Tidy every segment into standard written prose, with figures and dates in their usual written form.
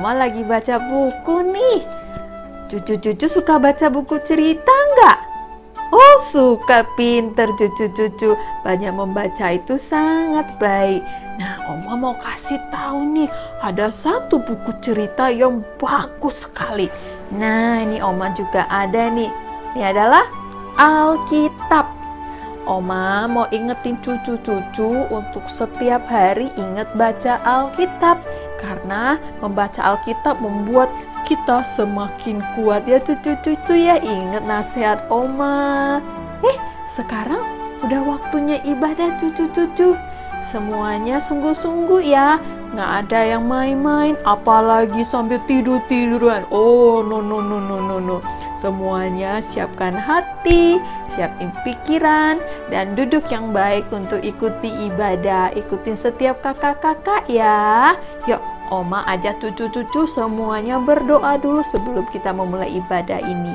Oma lagi baca buku nih. Cucu-cucu suka baca buku cerita nggak? Oh, suka, pinter cucu-cucu. Banyak membaca itu sangat baik. Nah, Oma mau kasih tahu nih, ada satu buku cerita yang bagus sekali. Nah, ini Oma juga ada nih. Ini adalah Alkitab. Oma mau ingetin cucu-cucu untuk setiap hari ingat baca Alkitab. Karena membaca Alkitab membuat kita semakin kuat ya cucu-cucu ya. Ingat nasihat Oma. Sekarang udah waktunya ibadah cucu-cucu. Semuanya sungguh-sungguh ya. Nggak ada yang main-main, apalagi sambil tidur-tiduran. Oh, no. Semuanya siapkan hati, siapin pikiran, dan duduk yang baik untuk ikuti ibadah. Ikutin setiap kakak-kakak ya. Yuk, Oma ajak cucu-cucu semuanya berdoa dulu sebelum kita memulai ibadah ini.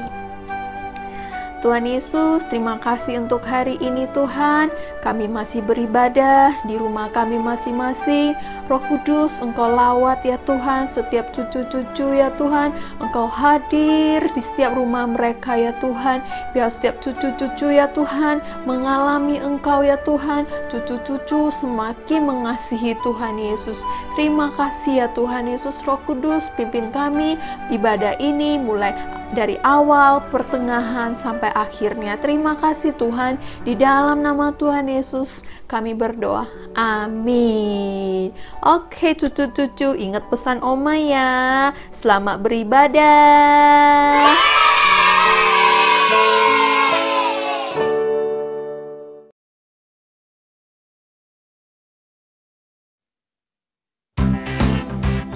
Tuhan Yesus, terima kasih untuk hari ini Tuhan. Kami masih beribadah di rumah kami masing-masing. Roh Kudus, Engkau lawat ya Tuhan setiap cucu-cucu ya Tuhan. Engkau hadir di setiap rumah mereka ya Tuhan. Biar setiap cucu-cucu ya Tuhan mengalami Engkau ya Tuhan. Cucu-cucu semakin mengasihi Tuhan Yesus. Terima kasih ya Tuhan Yesus. Roh Kudus, pimpin kami ibadah ini mulai dari awal, pertengahan, sampai akhirnya. Terima kasih Tuhan. Di dalam nama Tuhan Yesus kami berdoa. Amin. Oke cucu-cucu, ingat pesan Oma ya. Selamat beribadah.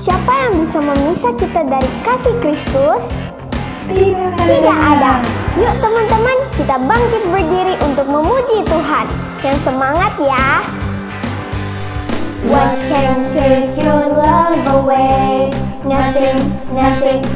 Siapa yang bisa memisah kita dari kasih Kristus? Tidak ada. Yuk teman-teman, kita bangkit berdiri untuk memuji Tuhan. Yang semangat ya. What can take your love away? Nothing,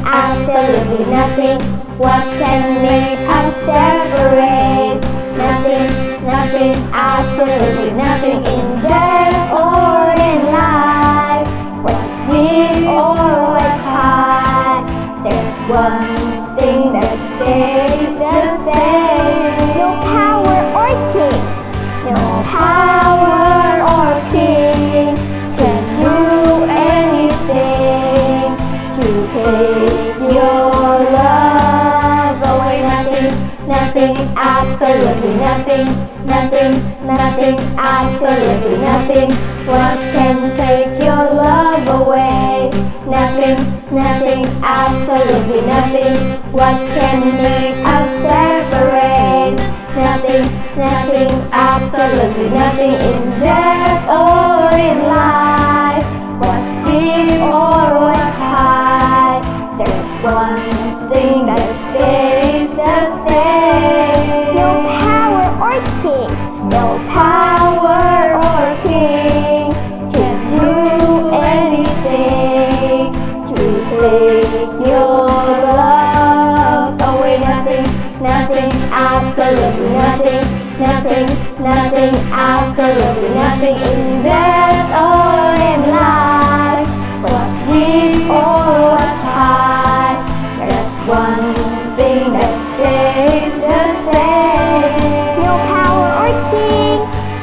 absolutely nothing. What can make us separate? Nothing, absolutely nothing in death or in life. What's near or what's high? There's one thing that stays the same. No power or king, no power or king can do anything to take your love away. Nothing, absolutely nothing, absolutely nothing. What can take your love away? Nothing, absolutely nothing. What can make us separate? Nothing, absolutely nothing in death or in life. What's deep or what's high? There's one thing that stays the same. No power or king, no power or king can do anything to take your love away. Nothing, absolutely nothing, absolutely nothing in death or in life. What's deep or what's high? That's one thing that stays the same. No power or king,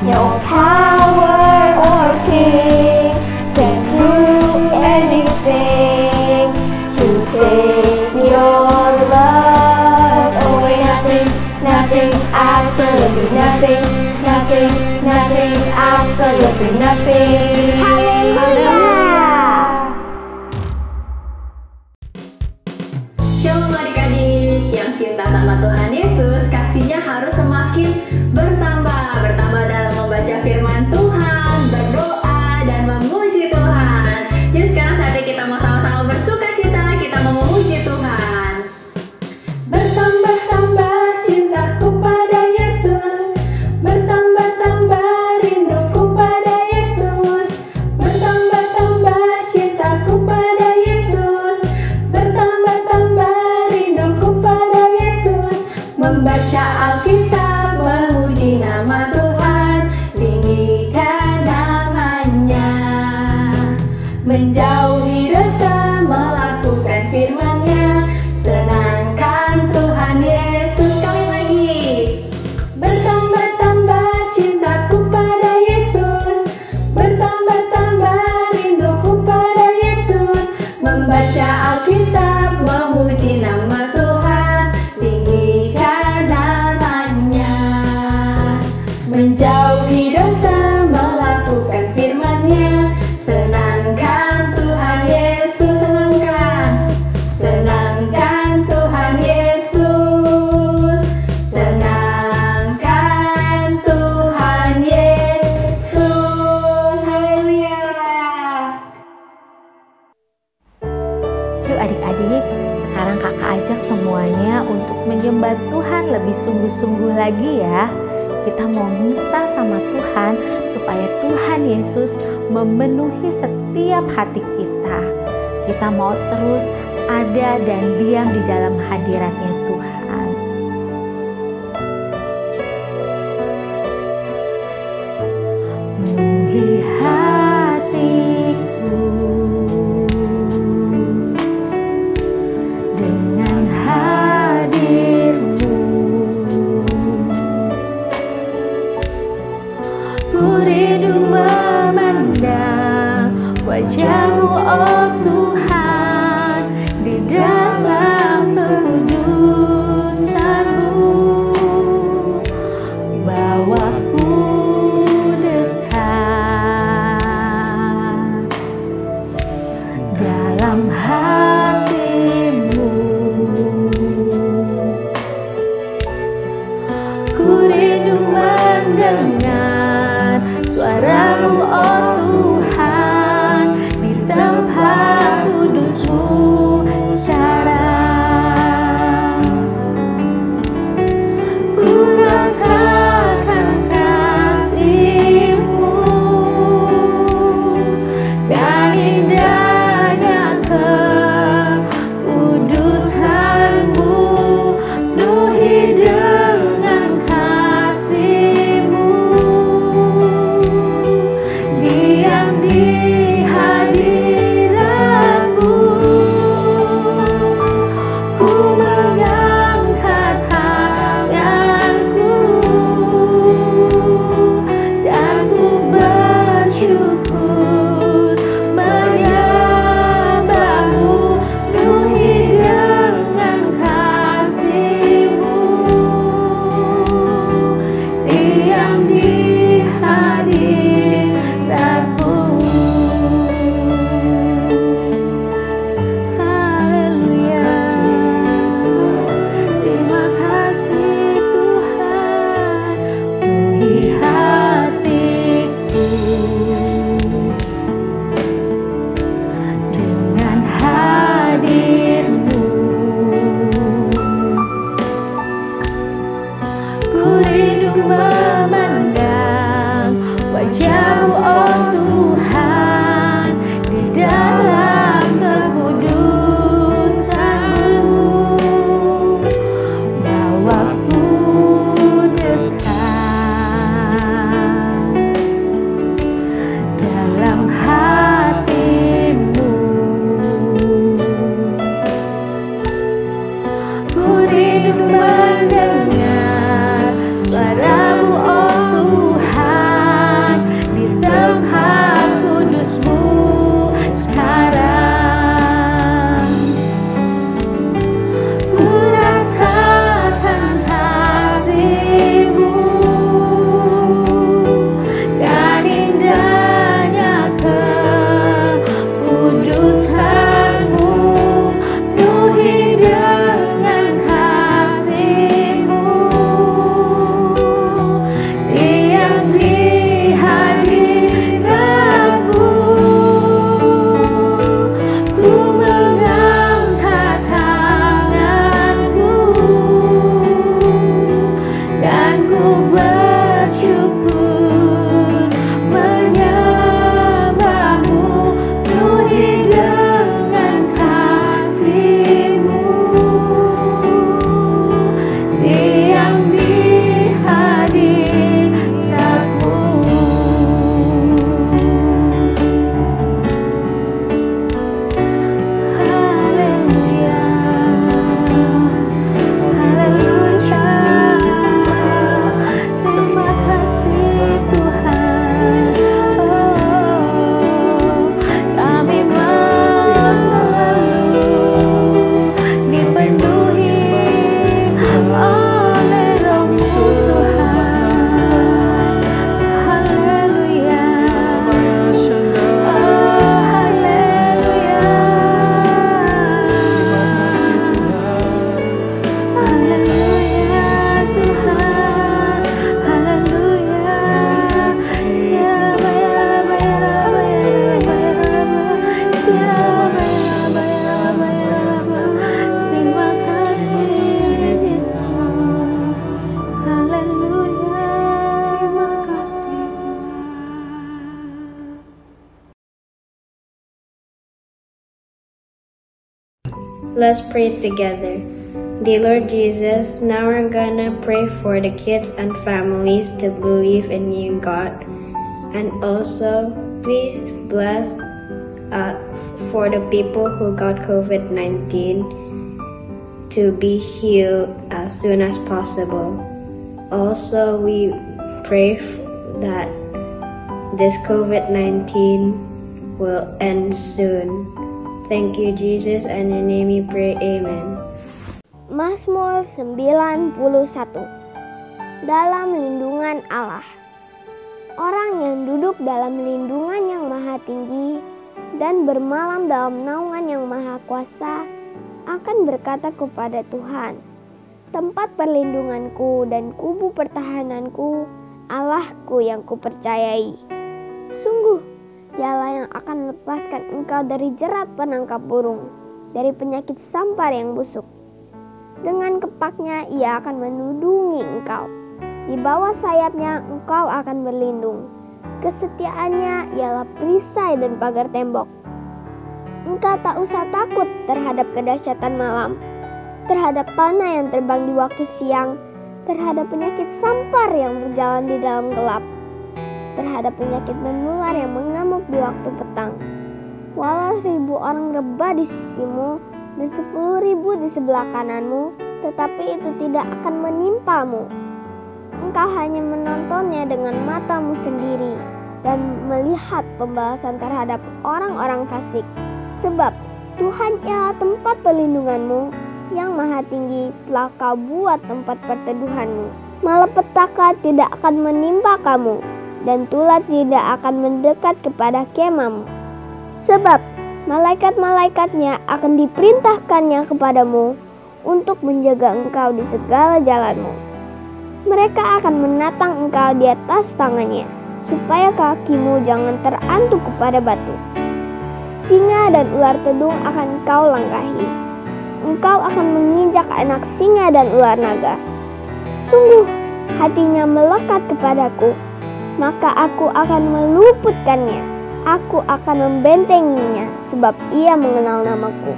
no power or king can do anything to take your love away. Nothing, absolutely nothing, absolutely nothing. Haleluya. Shalom adik-adik yang cinta sama Tuhan Yesus, kasihnya harus semakin bertambah dalam membaca firman Tuhan, berdoa, dan memuji Tuhan. Jadi sekarang saatnya kita mau sama-sama bersukacita, kita mau memuji Tuhan. Bertambah-tambah cintaku pada Yesus, bertambah-tambah rinduku pada Yesus, bertambah-tambah cintaku pada Yesus, bertambah-tambah rinduku pada Yesus. Membaca Alkitab, memuji nama Tuhan, tinggikan namanya, menjauhi dosa. sekarang kakak ajak semuanya untuk menyembah Tuhan lebih sungguh-sungguh lagi ya. Kita mau minta sama Tuhan supaya Tuhan Yesus memenuhi setiap hati kita. Kita mau terus ada dan diam di dalam hadiratnya Tuhan. Penuhi hatiku dengan hadir-Mu. Ku rindu memandang wajah-Mu, oh Tuhan, di dalam kekudusan-Mu. Bawaku dekat dalam hati-Mu. Let's pray together. Dear Lord Jesus, now we're gonna pray for the kids and families to believe in you, God. And also, please bless for the people who got COVID-19 to be healed as soon as possible. Also, we pray that this COVID-19 will end soon. Thank you, Jesus, and in your name we pray, amen. Mazmur 91. Dalam lindungan Allah. Orang yang duduk dalam lindungan yang maha tinggi dan bermalam dalam naungan yang maha kuasa akan berkata kepada Tuhan, tempat perlindunganku dan kubu pertahananku, Allahku yang kupercayai. Sungguh, Dialah yang akan melepaskan engkau dari jerat penangkap burung, dari penyakit sampar yang busuk. Dengan kepaknya ia akan menudungi engkau. Di bawah sayapnya engkau akan berlindung. Kesetiaannya ialah perisai dan pagar tembok. Engkau tak usah takut terhadap kedahsyatan malam, terhadap panah yang terbang di waktu siang, terhadap penyakit sampar yang berjalan di dalam gelap, terhadap penyakit menular yang mengamuk di waktu petang. Walau 1.000 orang rebah di sisimu dan 10.000 di sebelah kananmu, tetapi itu tidak akan menimpamu. Engkau hanya menontonnya dengan matamu sendiri dan melihat pembalasan terhadap orang-orang fasik. Sebab Tuhan ialah tempat perlindunganmu, yang maha tinggi telah kau buat tempat perteduhanmu. Malapetaka tidak akan menimpa kamu, dan tulah tidak akan mendekat kepada kemahmu. Sebab malaikat-malaikatnya akan diperintahkannya kepadamu untuk menjaga engkau di segala jalanmu. Mereka akan menatang engkau di atas tangannya, supaya kakimu jangan terantuk kepada batu. Singa dan ular tedung akan kau langkahi. Engkau akan menginjak anak singa dan ular naga. Sungguh, hatinya melekat kepadaku, maka aku akan meluputkannya. Aku akan membentenginya, sebab ia mengenal namaku.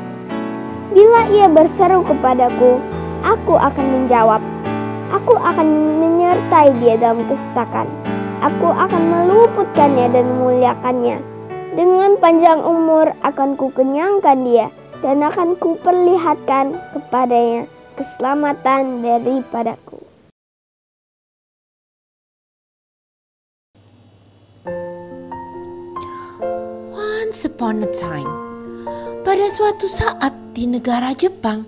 Bila ia berseru kepadaku, aku akan menjawab. Aku akan menyertai dia dalam kesesakan. Aku akan meluputkannya dan memuliakannya. Dengan panjang umur akan kukenyangkan dia, dan akan kuperlihatkan kepadanya keselamatan daripadaku. Once upon a time, pada suatu saat di negara Jepang,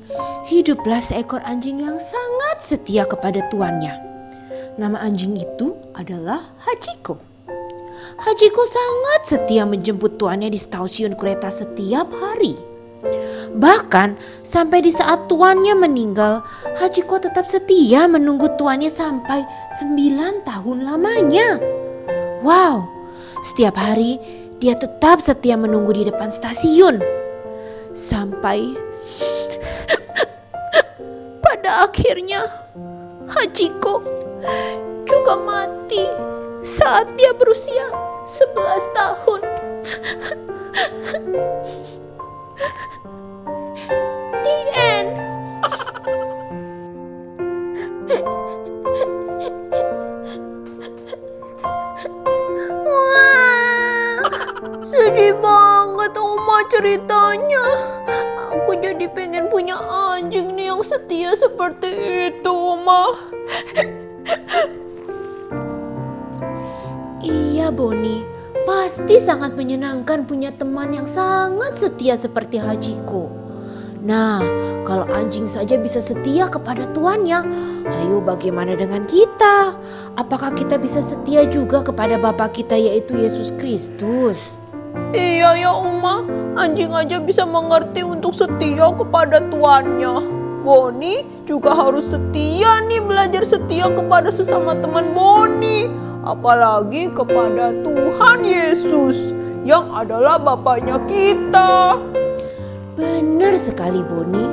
hiduplah seekor anjing yang sangat setia kepada tuannya. Nama anjing itu adalah Hachiko. Hachiko sangat setia menjemput tuannya di stasiun kereta setiap hari. Bahkan sampai di saat tuannya meninggal, Hachiko tetap setia menunggu tuannya sampai 9 tahun lamanya. Wow, setiap hari dia tetap setia menunggu di depan stasiun. Sampai pada akhirnya Hachiko juga mati saat dia berusia 11 tahun. The end. Wah, sedih banget Oma ceritanya. Aku jadi pengen punya anjing nih yang setia seperti itu, Oma. Iya, Boni. Pasti sangat menyenangkan punya teman yang sangat setia seperti Hachiko. Nah, kalau anjing saja bisa setia kepada tuannya, ayo bagaimana dengan kita? Apakah kita bisa setia juga kepada Bapa kita yaitu Yesus Kristus? Iya ya Oma, anjing aja bisa mengerti untuk setia kepada tuannya. Boni juga harus setia nih, belajar setia kepada sesama teman Boni. Apalagi kepada Tuhan Yesus yang adalah Bapaknya kita. Benar sekali Boni.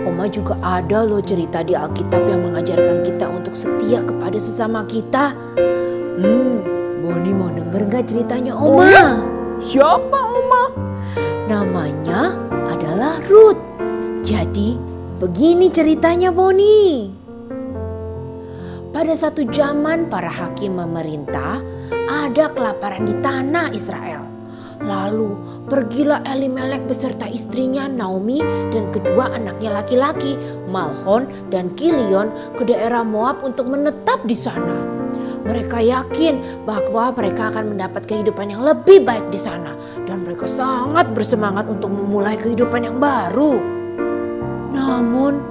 Oma juga ada loh cerita di Alkitab yang mengajarkan kita untuk setia kepada sesama kita. Boni mau denger gak ceritanya Oma? Oh ya? Siapa Oma? Namanya adalah adalah Ruth. Jadi begini ceritanya Boni. Pada satu zaman para hakim memerintah, ada kelaparan di tanah Israel. Lalu pergilah Elimelek beserta istrinya Naomi dan kedua anaknya laki-laki Malhon dan Kilion ke daerah Moab untuk menetap di sana. Mereka yakin bahwa mereka akan mendapat kehidupan yang lebih baik di sana dan mereka sangat bersemangat untuk memulai kehidupan yang baru. Namun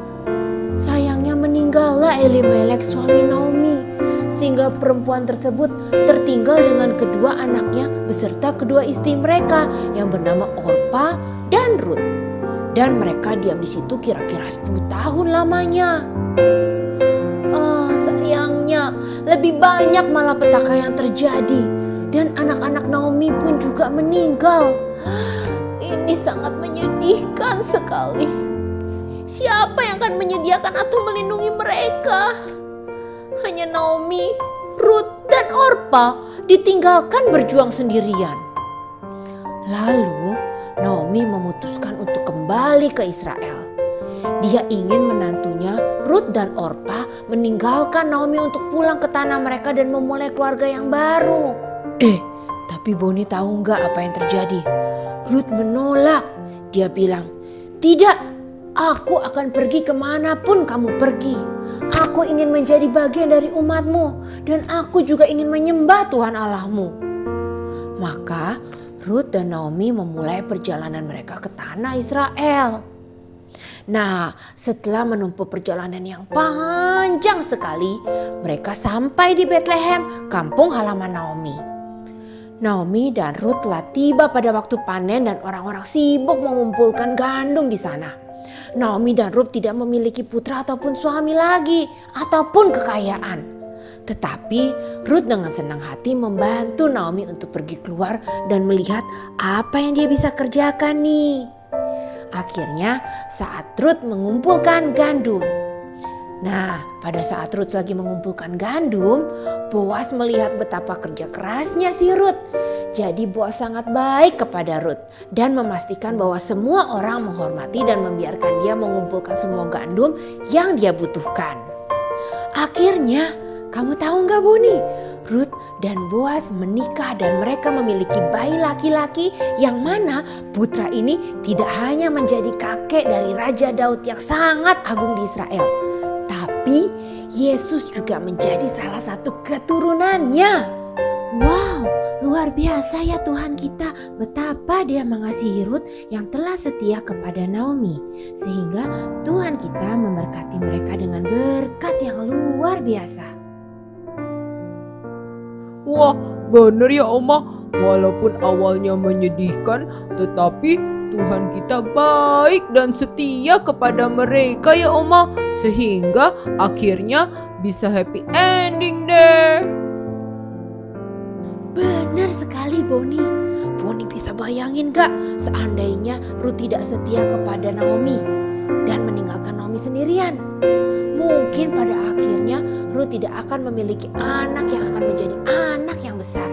sayangnya meninggallah Elimelek suami Naomi, sehingga perempuan tersebut tertinggal dengan kedua anaknya beserta kedua istri mereka yang bernama Orpa dan Ruth. Dan mereka diam di situ kira-kira 10 tahun lamanya. Sayangnya lebih banyak malapetaka yang terjadi dan anak-anak Naomi pun juga meninggal. Ini sangat menyedihkan sekali. Siapa yang akan menyediakan atau melindungi mereka? Hanya Naomi, Ruth, dan Orpa ditinggalkan berjuang sendirian. Lalu Naomi memutuskan untuk kembali ke Israel. Dia ingin menantunya Ruth dan Orpa meninggalkan Naomi untuk pulang ke tanah mereka dan memulai keluarga yang baru. Tapi Boni tahu nggak apa yang terjadi? Ruth menolak. Dia bilang, "Tidak, aku akan pergi kemanapun kamu pergi. Aku ingin menjadi bagian dari umatmu dan aku juga ingin menyembah Tuhan Allahmu." Maka Ruth dan Naomi memulai perjalanan mereka ke tanah Israel. Nah, setelah menempuh perjalanan yang panjang sekali, mereka sampai di Bethlehem, kampung halaman Naomi. Naomi dan Ruth telah tiba pada waktu panen dan orang-orang sibuk mengumpulkan gandum di sana. Naomi dan Ruth tidak memiliki putra ataupun suami lagi ataupun kekayaan. Tetapi Ruth dengan senang hati membantu Naomi untuk pergi keluar dan melihat apa yang dia bisa kerjakan nih. Akhirnya saat Ruth mengumpulkan gandum. Nah, pada saat Ruth lagi mengumpulkan gandum, Boas melihat betapa kerja kerasnya si Ruth. Jadi Boas sangat baik kepada Ruth dan memastikan bahwa semua orang menghormati dan membiarkan dia mengumpulkan semua gandum yang dia butuhkan. Akhirnya, kamu tahu nggak Boni? Ruth dan Boas menikah dan mereka memiliki bayi laki-laki yang mana putra ini tidak hanya menjadi kakek dari Raja Daud yang sangat agung di Israel. Tapi Yesus juga menjadi salah satu keturunannya. Wow, luar biasa ya Tuhan kita. Betapa dia mengasihi Ruth yang telah setia kepada Naomi. Sehingga Tuhan kita memberkati mereka dengan berkat yang luar biasa. Wah, bener ya Oma. Walaupun awalnya menyedihkan, tetapi Tuhan kita baik dan setia kepada mereka ya Oma. Sehingga akhirnya bisa happy ending deh. Benar sekali Boni. Boni bisa bayangin gak seandainya Ruth tidak setia kepada Naomi dan meninggalkan Naomi sendirian? Mungkin pada akhirnya Ruth tidak akan memiliki anak yang akan menjadi anak yang besar.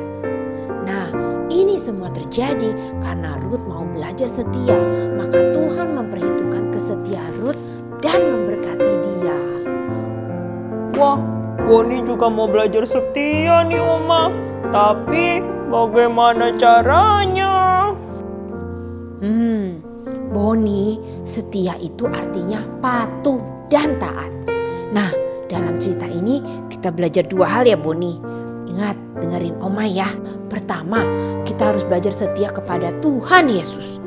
Nah, ini semua terjadi karena Ruth mau belajar setia. Maka Tuhan memperhitungkan kesetiaan Ruth dan memberkati dia. Wah, Boni juga mau belajar setia nih Oma. Tapi bagaimana caranya? Boni, setia itu artinya patuh dan taat. Nah, dalam cerita ini kita belajar 2 hal ya Boni. Ingat, dengerin Oma ya. Pertama, kita harus belajar setia kepada Tuhan Yesus.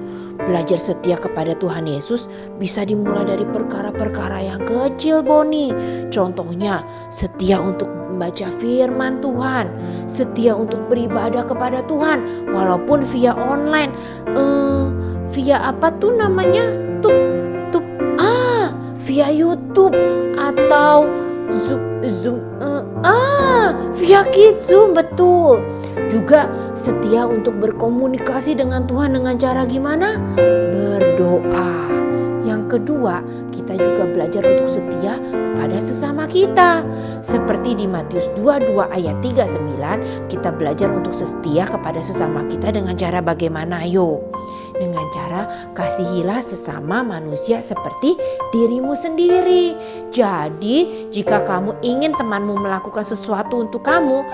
Belajar setia kepada Tuhan Yesus bisa dimulai dari perkara-perkara yang kecil Boni. Contohnya, setia untuk membaca firman Tuhan, setia untuk beribadah kepada Tuhan walaupun via online. Via apa tuh namanya? Via YouTube atau Zoom. Via Zoom, betul. Juga setia untuk berkomunikasi dengan Tuhan dengan cara gimana? Berdoa. Yang kedua, kita juga belajar untuk setia kepada sesama kita. Seperti di Matius 22 ayat 39, kita belajar untuk setia kepada sesama kita dengan cara bagaimana? Ayo. dengan cara kasihilah sesama manusia seperti dirimu sendiri. Jadi jika kamu ingin temanmu melakukan sesuatu untuk kamu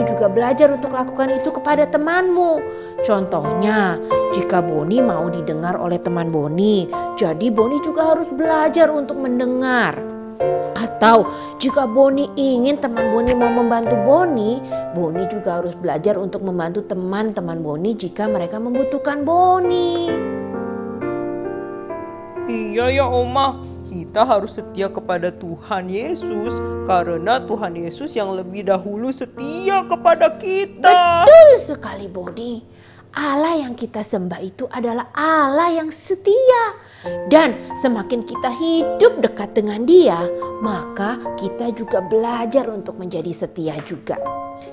juga belajar untuk lakukan itu kepada temanmu. Contohnya, jika Boni mau didengar oleh teman Boni, jadi Boni juga harus belajar untuk mendengar. Atau jika Boni ingin teman Boni mau membantu Boni, Boni juga harus belajar untuk membantu teman-teman Boni jika mereka membutuhkan Boni. Iya ya Oma, kita harus setia kepada Tuhan Yesus karena Tuhan Yesus yang lebih dahulu setia kepada kita. Betul sekali Boni. Allah yang kita sembah itu adalah Allah yang setia. Dan semakin kita hidup dekat dengan Dia, maka kita juga belajar untuk menjadi setia juga.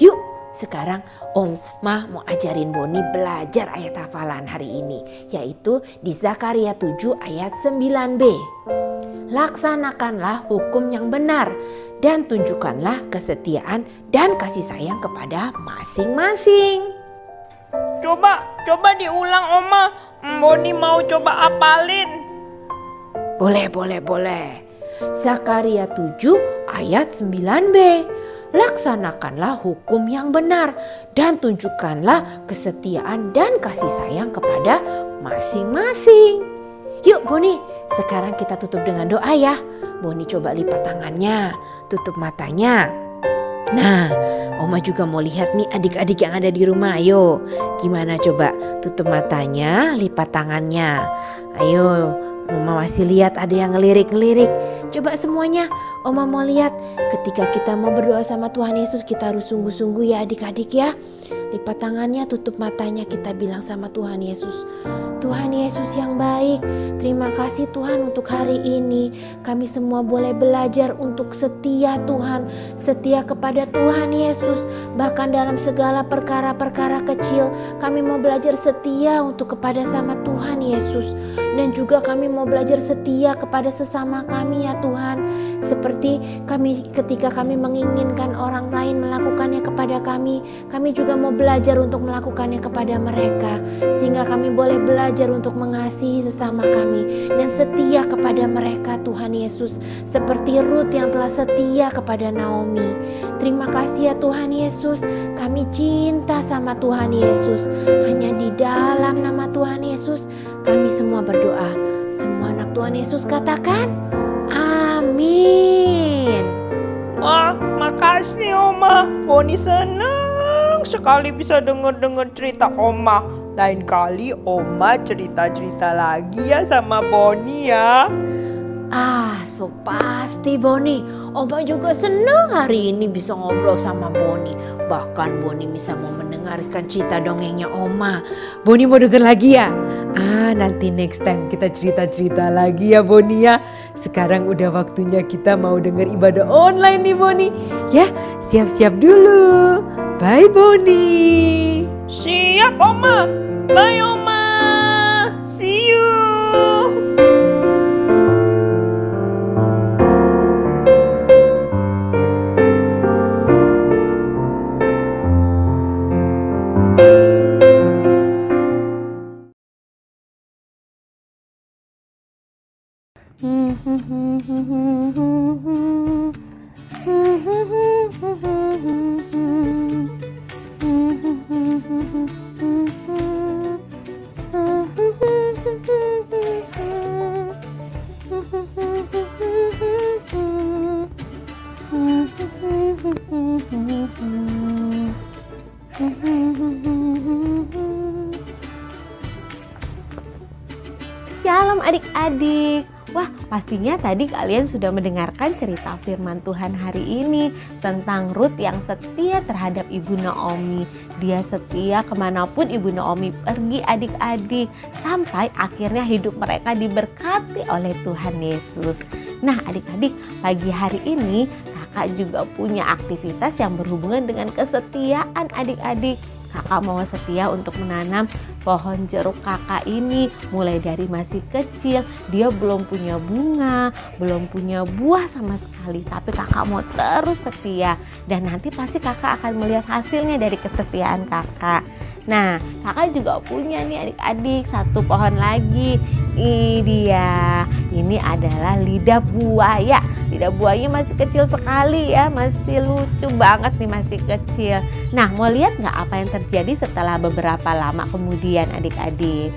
Yuk, sekarang Oma mau ajarin Boni belajar ayat hafalan hari ini, yaitu di Zakaria 7 ayat 9b. Laksanakanlah hukum yang benar dan tunjukkanlah kesetiaan dan kasih sayang kepada masing-masing. Coba diulang Oma. Boni mau coba apalin. Boleh. Zakaria 7 ayat 9b. Laksanakanlah hukum yang benar dan tunjukkanlah kesetiaan dan kasih sayang kepada masing-masing. Yuk Boni, sekarang kita tutup dengan doa ya. Boni coba lipat tangannya, tutup matanya. Nah, Oma juga mau lihat nih adik-adik yang ada di rumah. Ayo, gimana coba? Tutup matanya, lipat tangannya. Ayo, Oma masih lihat ada yang ngelirik-ngelirik. Coba semuanya, Oma mau lihat. Ketika kita mau berdoa sama Tuhan Yesus, kita harus sungguh-sungguh ya adik-adik ya. Lipat tangannya, tutup matanya, kita bilang sama Tuhan Yesus. Tuhan Yesus yang baik, terima kasih Tuhan untuk hari ini. Kami semua boleh belajar untuk setia Tuhan, setia kepada Tuhan Yesus. Bahkan dalam segala perkara-perkara kecil, kami mau belajar setia untuk kepada sama Tuhan Yesus. Dan juga kami mau belajar setia kepada sesama kami ya Tuhan. Seperti kami ketika kami menginginkan orang lain melakukannya kepada kami juga mau belajar untuk melakukannya kepada mereka. Sehingga kami boleh belajar untuk mengasihi sesama kami dan setia kepada mereka Tuhan Yesus. Seperti Ruth yang telah setia kepada Naomi. Terima kasih ya Tuhan Yesus. Kami cinta sama Tuhan Yesus. Hanya di dalam nama Tuhan Yesus kami semua berdoa. Semua anak Tuhan Yesus katakan amin. Wah, makasih Oma. Boni senang sekali bisa dengar cerita Oma. Lain kali Oma cerita-cerita lagi ya sama Boni ya. So pasti Boni. Oma juga senang hari ini bisa ngobrol sama Boni. Bahkan Boni bisa mau mendengarkan cerita dongengnya Oma. Boni mau denger lagi ya? Nanti next time kita cerita-cerita lagi ya Boni ya. Sekarang udah waktunya kita mau denger ibadah online nih Boni. Ya, siap-siap dulu. Bye Boni. Siap Oma. Bye Oma. See you. Shalom adik-adik. Wah, pastinya tadi kalian sudah mendengarkan cerita firman Tuhan hari ini tentang Ruth yang setia terhadap Ibu Naomi. Dia setia kemanapun Ibu Naomi pergi adik-adik, sampai akhirnya hidup mereka diberkati oleh Tuhan Yesus. Nah adik-adik, pagi hari ini kakak juga punya aktivitas yang berhubungan dengan kesetiaan adik-adik. Kakak mau setia untuk menanam pohon jeruk kakak ini. Mulai dari masih kecil, dia belum punya bunga, belum punya buah sama sekali. Tapi kakak mau terus setia. Dan nanti pasti kakak akan melihat hasilnya dari kesetiaan kakak. Nah, kakak juga punya nih adik-adik satu pohon lagi. Ini dia. Ini adalah lidah buaya. Lidah buaya masih kecil sekali ya, masih lucu banget nih, masih kecil. Nah, mau lihat nggak apa yang terjadi setelah beberapa lama kemudian adik-adik?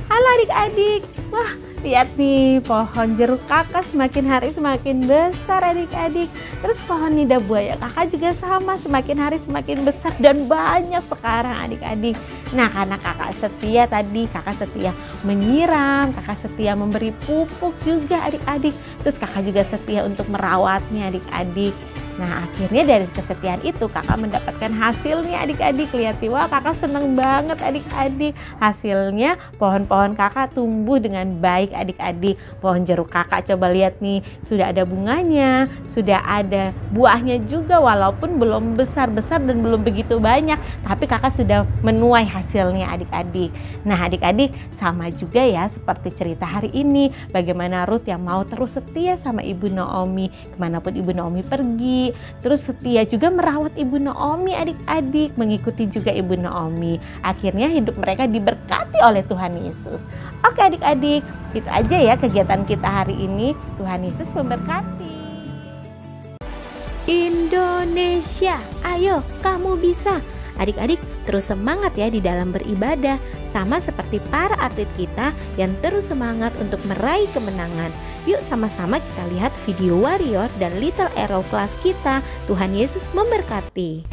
Halo adik-adik, wah lihat nih pohon jeruk kakak semakin hari semakin besar adik-adik. Terus pohon lidah buaya kakak juga sama, semakin hari semakin besar dan banyak sekarang adik-adik. Nah, karena kakak setia tadi, kakak setia menyiram, kakak setia memberi pupuk juga adik-adik. Terus kakak juga setia untuk merawatnya adik-adik. Nah, akhirnya dari kesetiaan itu kakak mendapatkan hasilnya adik-adik. Lihat nih, wah kakak seneng banget adik-adik. Hasilnya pohon-pohon kakak tumbuh dengan baik adik-adik. Pohon jeruk kakak coba lihat nih, sudah ada bunganya, sudah ada buahnya juga walaupun belum besar-besar dan belum begitu banyak. Tapi kakak sudah menuai hasilnya adik-adik. Nah adik-adik, sama juga ya seperti cerita hari ini. Bagaimana Ruth yang mau terus setia sama Ibu Naomi. Kemanapun Ibu Naomi pergi, terus setia juga merawat Ibu Naomi adik-adik, mengikuti juga Ibu Naomi. Akhirnya hidup mereka diberkati oleh Tuhan Yesus. Oke adik-adik, itu aja ya kegiatan kita hari ini. Tuhan Yesus memberkati. Indonesia, ayo kamu bisa. Adik-adik terus semangat ya di dalam beribadah, sama seperti para atlet kita yang terus semangat untuk meraih kemenangan. Yuk sama-sama kita lihat video Warrior dan Little Arrow kelas kita. Tuhan Yesus memberkati.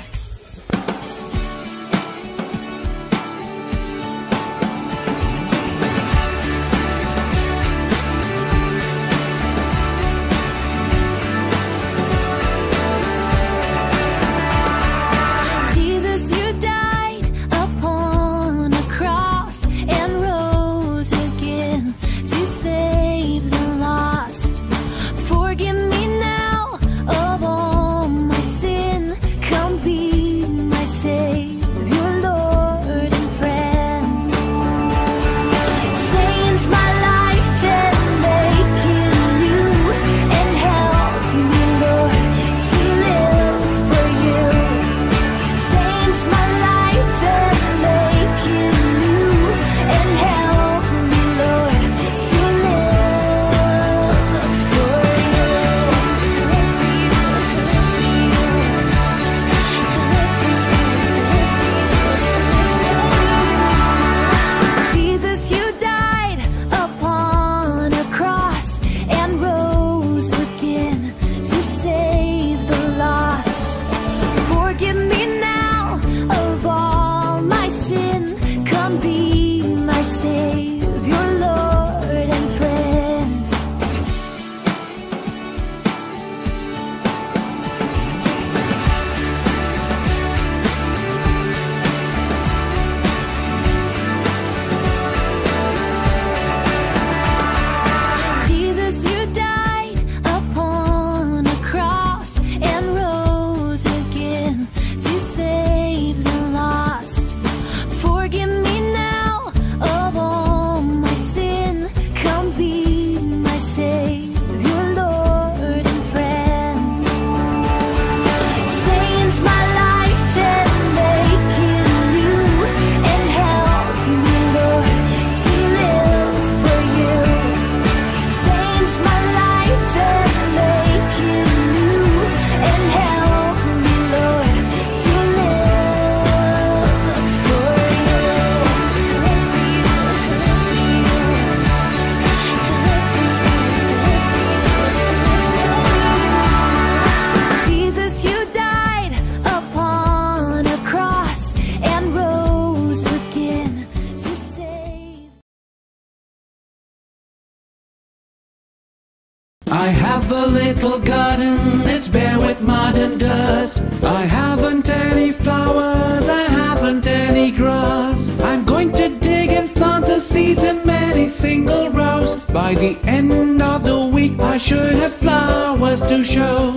I have a little garden, it's bare with mud and dirt. I haven't any flowers, I haven't any grass. I'm going to dig and plant the seeds in many single rows. By the end of the week I should have flowers to show.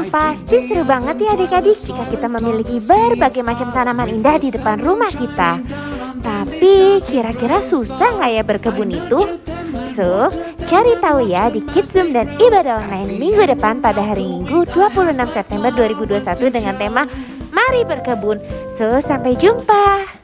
Pasti seru banget ya adik-adik jika kita memiliki berbagai macam tanaman indah di depan rumah kita. Tapi kira-kira susah nggak ya berkebun itu? So, cari tahu ya di Kids Zoom dan Ibadah Online minggu depan pada hari Minggu 26 September 2021 dengan tema Mari Berkebun. So, sampai jumpa.